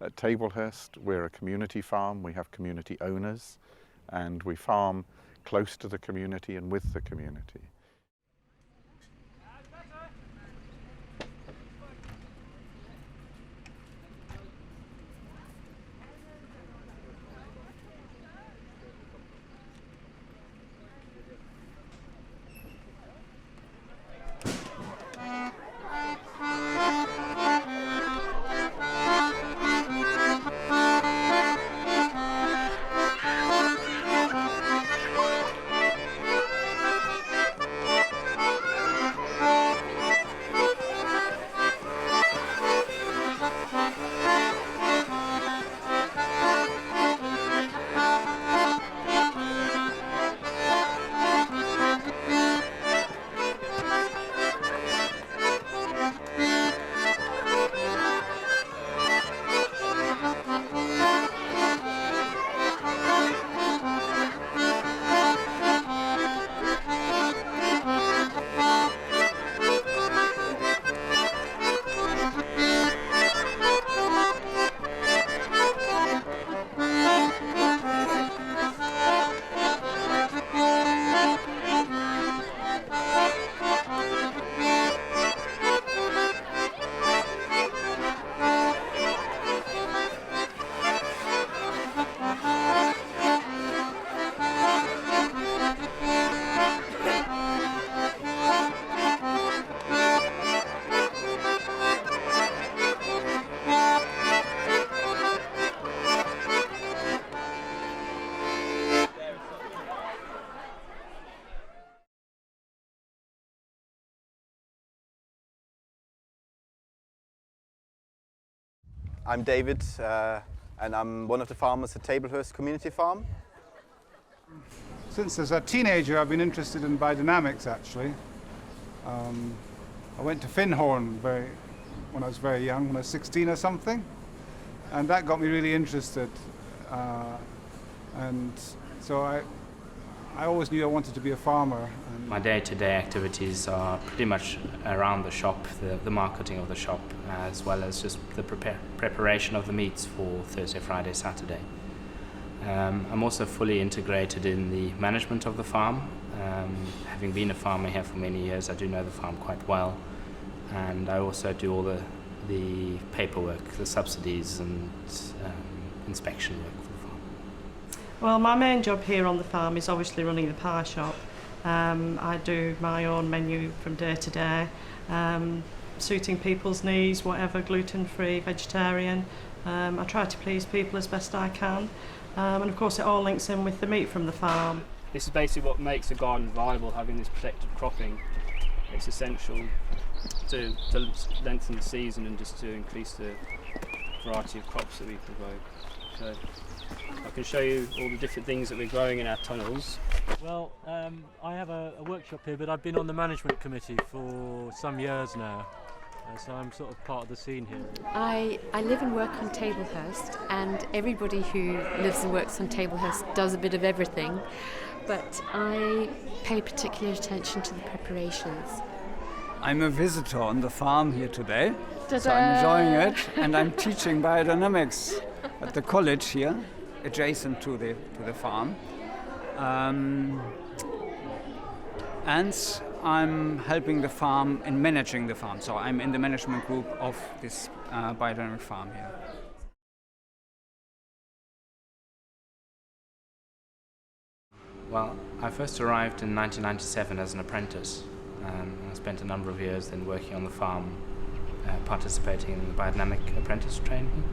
At Tablehurst, we're a community farm. We have community owners, and we farm close to the community and with the community. I'm David, and I'm one of the farmers at Tablehurst Community Farm. Since as a teenager, I've been interested in biodynamics, actually. I went to Findhorn when I was very young, when I was 16 or something, and that got me really interested. And so I always knew I wanted to be a farmer. My day-to-day activities are pretty much around the shop, the marketing of the shop, as well as just the preparation of the meats for Thursday, Friday, Saturday. I'm also fully integrated in the management of the farm. Having been a farmer here for many years, I do know the farm quite well, and I also do all the paperwork, the subsidies and inspection work for the farm. Well, my main job here on the farm is obviously running the pie shop. I do my own menu from day to day, suiting people's needs, whatever, gluten-free, vegetarian. I try to please people as best I can, and of course it all links in with the meat from the farm. This is basically what makes a garden viable, having this protected cropping. It's essential to lengthen the season and just to increase the variety of crops that we can grow. So I can show you all the different things that we're growing in our tunnels. Well, I have a workshop here, but I've been on the management committee for some years now, so I'm sort of part of the scene here. I live and work on Tablehurst, and everybody who lives and works on Tablehurst does a bit of everything, but I pay particular attention to the preparations. I'm a visitor on the farm here today, Ta-da! so I'm enjoying it, and I'm teaching biodynamics at the college here, adjacent to the farm. And I'm helping the farm in managing the farm, so I'm in the management group of this biodynamic farm here. Well, I first arrived in 1997 as an apprentice, and I spent a number of years then working on the farm, participating in the Biodynamic apprentice training.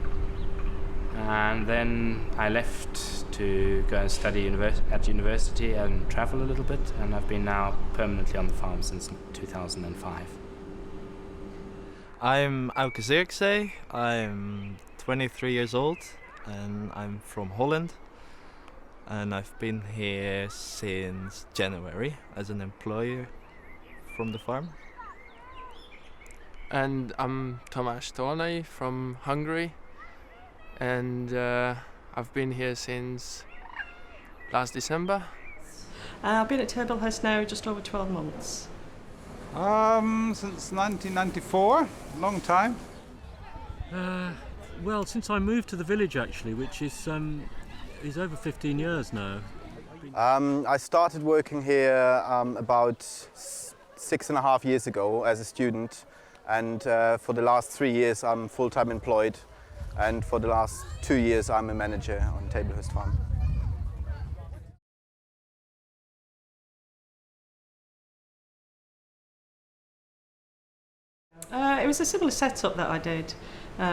And then I left to go and study at university and travel a little bit, and I've been now permanently on the farm since 2005. I'm Auke Zirkzee, I'm 23 years old and I'm from Holland, and I've been here since January as an employee from the farm. And I'm Tomáš Tolnay from Hungary, and I've been here since last December. I've been at Tablehurst now just over 12 months. Since 1994, long time. Well, since I moved to the village actually, which is over 15 years now. I started working here about 6.5 years ago as a student, and for the last 3 years I'm full-time employed, and for the last 2 years I'm a manager on Tablehurst Farm. It was a similar setup that I did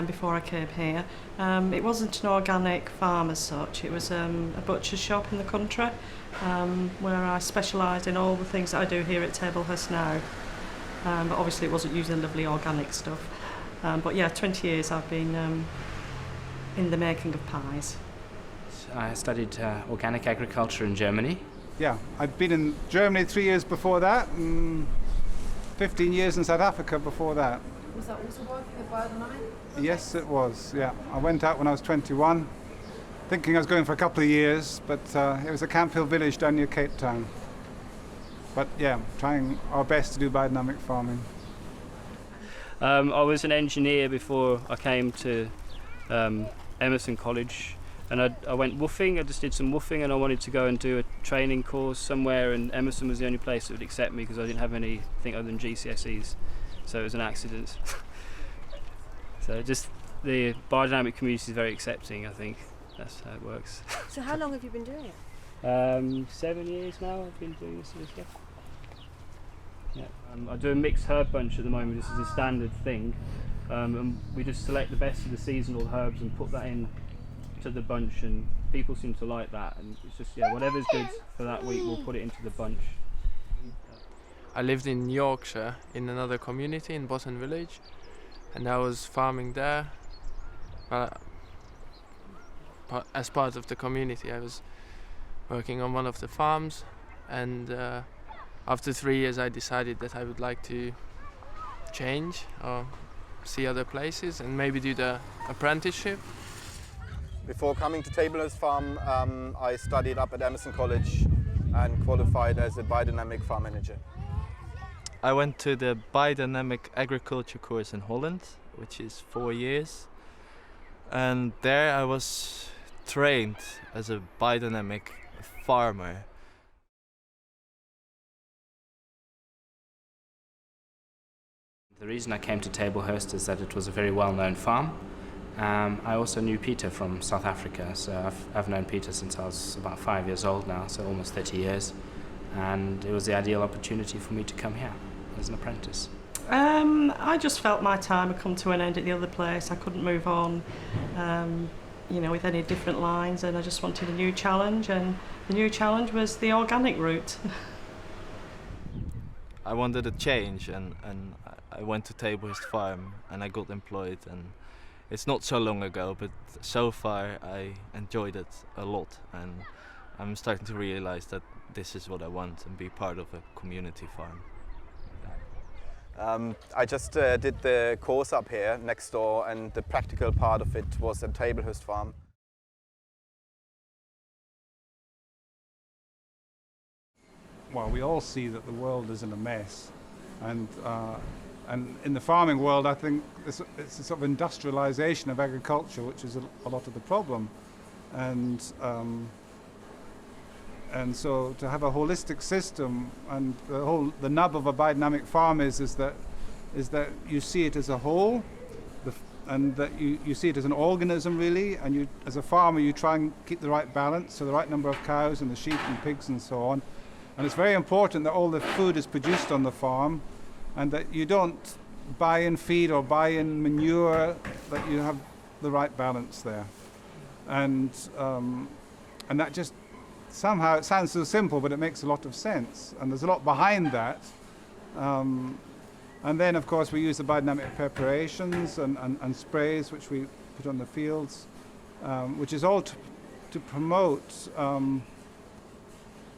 before I came here. It wasn't an organic farm as such, it was a butcher's shop in the country where I specialised in all the things that I do here at Tablehurst now. But obviously it wasn't using lovely organic stuff. But yeah, 20 years I've been in the making of pies. I studied organic agriculture in Germany. Yeah, I'd been in Germany 3 years before that, and 15 years in South Africa before that. Was that also working at Biodynamic? Yes, it was, yeah. I went out when I was 21, thinking I was going for a couple of years, but it was a Camp Hill village down near Cape Town. But yeah, trying our best to do biodynamic farming. I was an engineer before I came to Emerson College, and I went woofing. I just did some woofing, and I wanted to go and do a training course somewhere, and Emerson was the only place that would accept me because I didn't have anything other than GCSEs, so it was an accident. So just the biodynamic community is very accepting, I think. That's how it works. So how long have you been doing it? 7 years now I've been doing this sort of stuff. Yeah. I do a mixed herb bunch at the moment. This is a standard thing, and we just select the best of the seasonal herbs and put that in to the bunch, and people seem to like that, and it's just, yeah, whatever's good for that week we'll put it into the bunch. I lived in Yorkshire in another community in Boston Village, and I was farming there. As part of the community, I was working on one of the farms, and after 3 years I decided that I would like to change or see other places and maybe do the apprenticeship. Before coming to Tablehurst Farm, I studied up at Emerson College and qualified as a biodynamic farm manager. I went to the Biodynamic agriculture course in Holland, which is 4 years, and there I was trained as a biodynamic farmer. The reason I came to Tablehurst is that it was a very well-known farm. I also knew Peter from South Africa, so I've known Peter since I was about 5 years old now, so almost 30 years. And it was the ideal opportunity for me to come here as an apprentice. I just felt my time had come to an end at the other place. I couldn't move on, with any different lines, and I just wanted a new challenge, and the new challenge was the organic route. I wanted a change, and I went to Tablehurst Farm and I got employed, and it's not so long ago, but so far I enjoyed it a lot, and I'm starting to realize that this is what I want and be part of a community farm. I just did the course up here next door, and the practical part of it was at Tablehurst Farm. Well, we all see that the world is in a mess, and in the farming world, I think it's a sort of industrialization of agriculture, which is a lot of the problem, and so to have a holistic system, and the nub of a biodynamic farm is that you see it as a whole, and that you see it as an organism really, and you, as a farmer, you try and keep the right balance, so the right number of cows and the sheep and pigs and so on. And it's very important that all the food is produced on the farm, and that you don't buy in feed or buy in manure, that you have the right balance there. And that just, somehow it sounds so simple, but it makes a lot of sense. And there's a lot behind that. And then, of course, we use the biodynamic preparations and sprays, which we put on the fields, which is all to promote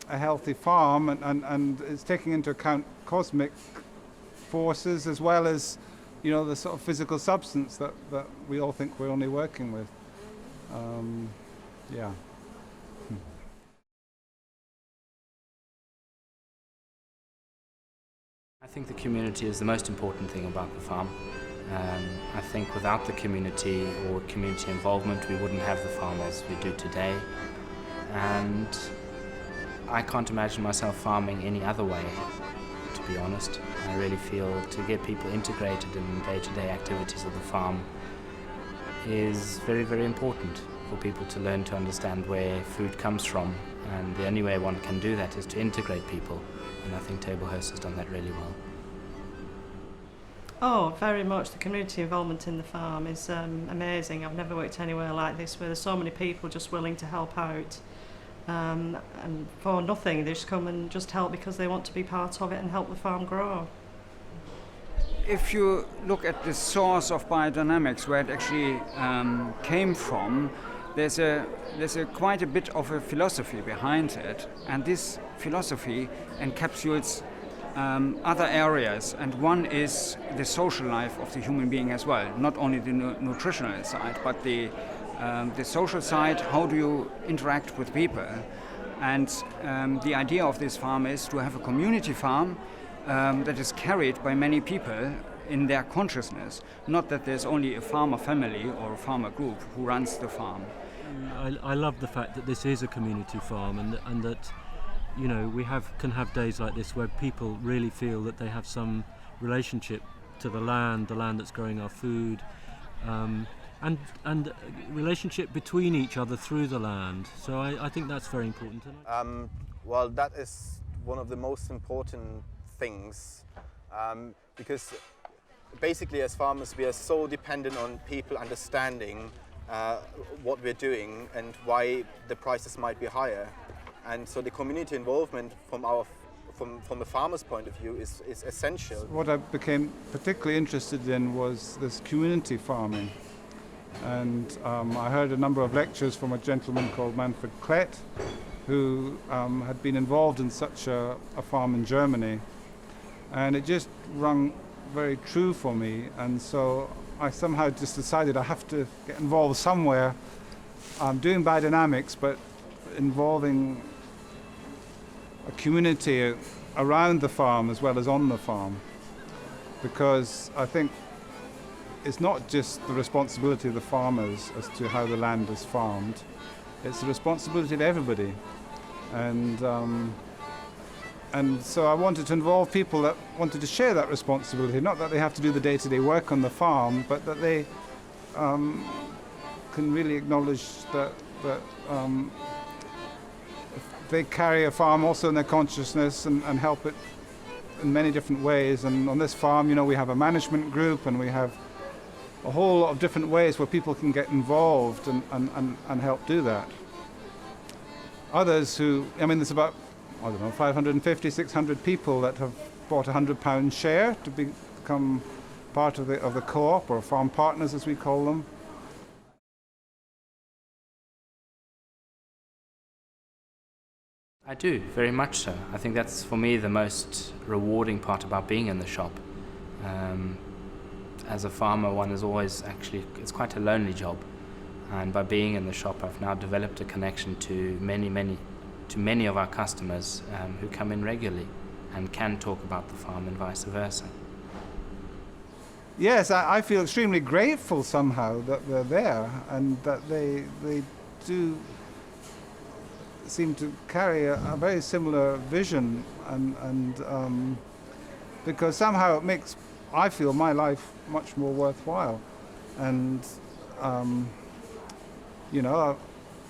a healthy farm, and it's taking into account cosmic forces as well as, the sort of physical substance that we all think we're only working with. Yeah. I think the community is the most important thing about the farm. I think without the community or community involvement, we wouldn't have the farm as we do today. And I can't imagine myself farming any other way, to be honest. I really feel to get people integrated in day-to-day activities of the farm is very, very important for people to learn to understand where food comes from. And the only way one can do that is to integrate people. And I think Tablehurst has done that really well. Oh, very much. The community involvement in the farm is amazing. I've never worked anywhere like this where there's so many people just willing to help out. And for nothing, they just come and just help because they want to be part of it and help the farm grow. If you look at the source of biodynamics, where it actually came from, there's quite a bit of a philosophy behind it, and this philosophy encapsulates other areas, and one is the social life of the human being as well, not only the nutritional side, but the social side. How do you interact with people? And the idea of this farm is to have a community farm that is carried by many people in their consciousness, not that there's only a farmer family or a farmer group who runs the farm. I love the fact that this is a community farm, and that, you know, we can have days like this where people really feel that they have some relationship to the land that's growing our food, and relationship between each other through the land. So I think that's very important. Well, that is one of the most important things, because basically as farmers we are so dependent on people understanding what we're doing and why the prices might be higher. And so the community involvement from the farmer's point of view is essential. What I became particularly interested in was this community farming. And I heard a number of lectures from a gentleman called Manfred Klett, who had been involved in such a farm in Germany. And it just rung very true for me. And so I somehow just decided I have to get involved somewhere. I'm doing biodynamics, but involving a community around the farm as well as on the farm, because I think it's not just the responsibility of the farmers as to how the land is farmed, it's the responsibility of everybody. And so I wanted to involve people that wanted to share that responsibility, not that they have to do the day-to-day work on the farm, but that they can really acknowledge that they carry a farm also in their consciousness and help it in many different ways. And on this farm, you know, we have a management group and we have a whole lot of different ways where people can get involved and help do that. Others who, I mean, there's about, I don't know, 550, 600 people that have bought a £100 share to become part of the co-op, or farm partners as we call them. I do, very much so. I think that's, for me, the most rewarding part about being in the shop. As a farmer, one is always it's quite a lonely job. And by being in the shop, I've now developed a connection to many of our customers who come in regularly and can talk about the farm and vice versa. Yes, I feel extremely grateful somehow that they're there and that they do seem to carry a very similar vision, and because somehow it makes, I feel, my life much more worthwhile. And you know,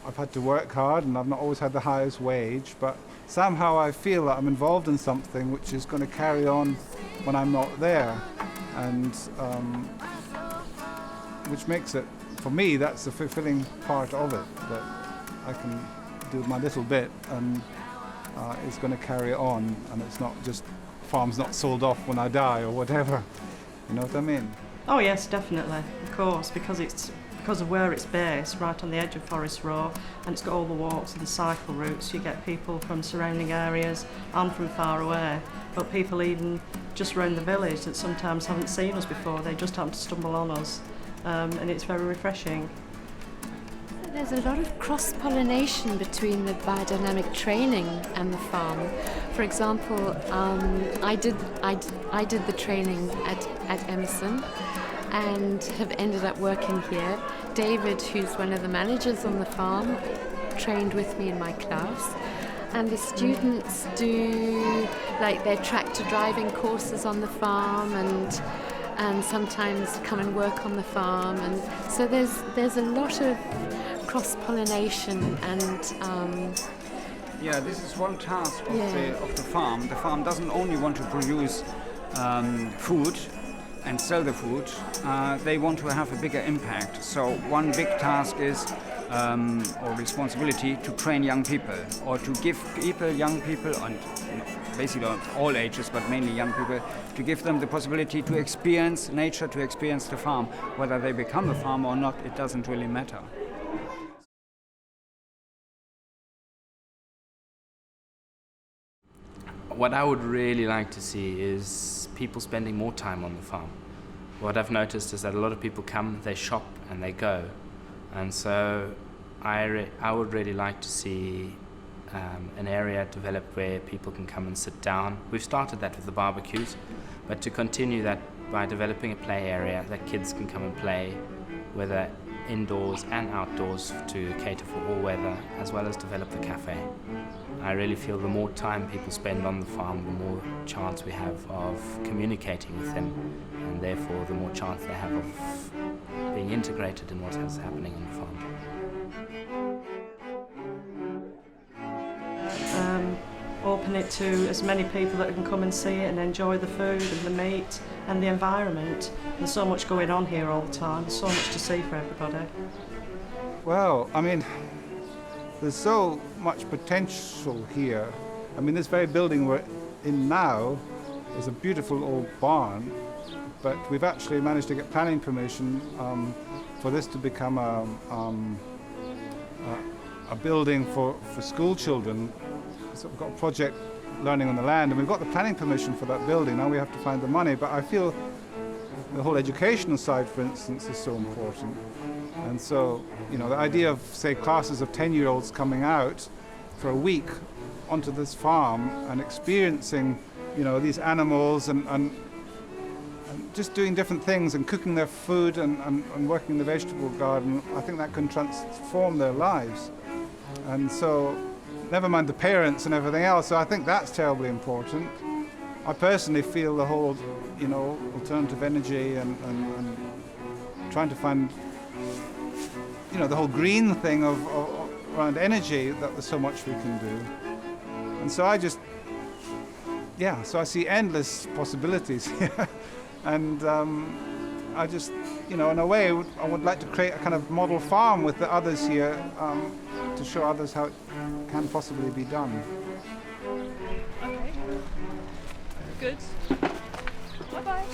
I've had to work hard and I've not always had the highest wage, but somehow I feel that I'm involved in something which is going to carry on when I'm not there, and which makes it, for me, that's the fulfilling part of it, that I can do my little bit and it's going to carry on, and it's not just, farm's not sold off when I die or whatever. You know what I mean? Oh yes, definitely, of course, because of where it's based, right on the edge of Forest Row, and it's got all the walks and the cycle routes. You get people from surrounding areas and from far away, but people even just around the village that sometimes haven't seen us before, they just happen to stumble on us, and it's very refreshing. there's a lot of cross-pollination between the biodynamic training and the farm. For example, I did the training at Emerson and have ended up working here. David, who's one of the managers on the farm, trained with me in my class. And the students do like their tractor driving courses on the farm and sometimes come and work on the farm. And so there's a lot of cross-pollination and yeah, this is one task of the farm. The farm doesn't only want to produce food and sell the food, they want to have a bigger impact. So one big task is, or responsibility, to train young people, or to give young people, and basically of all ages, but mainly young people, to give them the possibility to experience nature, to experience the farm. Whether they become a farmer or not, it doesn't really matter. What I would really like to see is people spending more time on the farm. What I've noticed is that a lot of people come, they shop and they go. And so I would really like to see an area developed where people can come and sit down. We've started that with the barbecues, but to continue that by developing a play area that kids can come and play, whether indoors and outdoors, to cater for all weather, as well as develop the cafe. I really feel the more time people spend on the farm, the more chance we have of communicating with them, and therefore the more chance they have of being integrated in what is happening on the farm. Open it to as many people that can come and see it and enjoy the food and the meat and the environment. There's so much going on here all the time, there's so much to see for everybody. Well, I mean, there's so much potential here. I mean, this very building we're in now is a beautiful old barn, but we've actually managed to get planning permission for this to become a building for school children. So we've got a project learning on the land, and we've got the planning permission for that building. Now we have to find the money, but I feel the whole educational side, for instance, is so important. And so, you know, the idea of, say, classes of 10-year-olds coming out for a week onto this farm and experiencing, you know, these animals and just doing different things and cooking their food and working in the vegetable garden, I think that can transform their lives. And so, never mind the parents and everything else, so I think that's terribly important. I personally feel the whole, you know, alternative energy and trying to find, you know, the whole green thing of around energy, that there's so much we can do. And so I just, yeah, so I see endless possibilities here. And I just, you know, in a way, I would like to create a kind of model farm with the others here to show others how it can possibly be done. Okay. Good. Bye-bye.